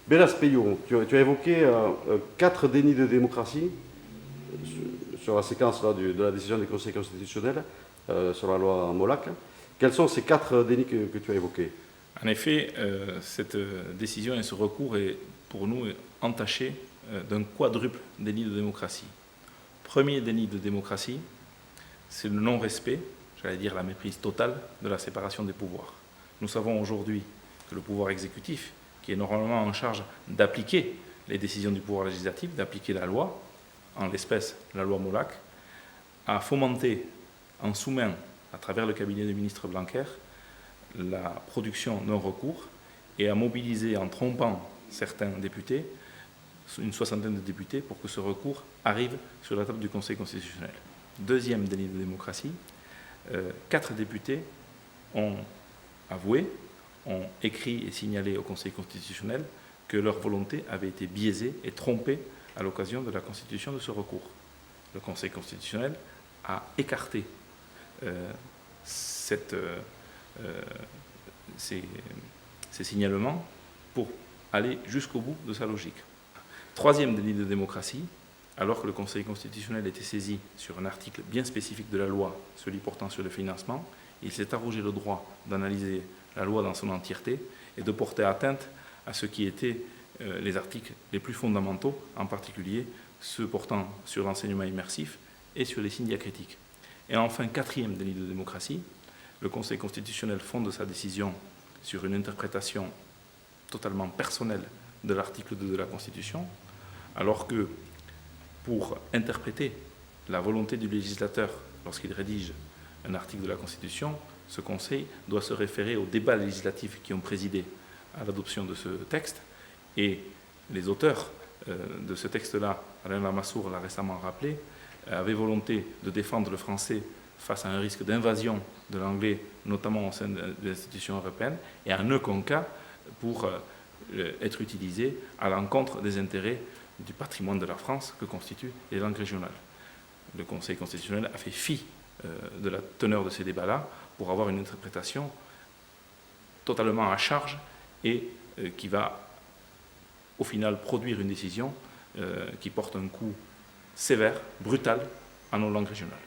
Bélas Peillon, tu as évoqué 4 dénis de démocratie sur la séquence là, de la décision du Conseil constitutionnel sur la loi Molac. Quels sont ces 4 dénis que tu as évoqués? En effet, cette décision et ce recours est pour nous entaché d'un quadruple déni de démocratie. Premier déni de démocratie, c'est le non-respect, j'allais dire la méprise totale de la séparation des pouvoirs. Nous savons aujourd'hui que le pouvoir exécutif, qui est normalement en charge d'appliquer les décisions du pouvoir législatif, d'appliquer la loi, en l'espèce la loi Molac, a fomenté en sous-main, à travers le cabinet du ministre Blanquer, la production d'un recours et a mobilisé en trompant certains députés, une soixantaine de députés, pour que ce recours arrive sur la table du Conseil constitutionnel. Deuxième délit de démocratie, 4 députés ont avoué, ont écrit et signalé au Conseil constitutionnel que leur volonté avait été biaisée et trompée à l'occasion de la constitution de ce recours. Le Conseil constitutionnel a écarté ces signalements pour aller jusqu'au bout de sa logique. Troisième délit de démocratie, alors que le Conseil constitutionnel était saisi sur un article bien spécifique de la loi, celui portant sur le financement, il s'est arrogé le droit d'analyser la loi dans son entièreté et de porter atteinte à ce qui étaient les articles les plus fondamentaux, en particulier ceux portant sur l'enseignement immersif et sur les signes diacritiques. Et enfin, quatrième délit de démocratie, le Conseil constitutionnel fonde sa décision sur une interprétation totalement personnelle de l'article 2 de la Constitution, alors que pour interpréter la volonté du législateur lorsqu'il rédige un article de la Constitution, ce Conseil doit se référer aux débats législatifs qui ont présidé à l'adoption de ce texte, et les auteurs de ce texte-là, Alain Lamassoure l'a récemment rappelé, avaient volonté de défendre le français face à un risque d'invasion de l'anglais, notamment au sein de l'institution européenne, et en aucun cas pour être utilisé à l'encontre des intérêts du patrimoine de la France que constituent les langues régionales. Le Conseil constitutionnel a fait fi de la teneur de ces débats-là pour avoir une interprétation totalement à charge et qui va au final produire une décision qui porte un coup sévère, brutal à nos langues régionales.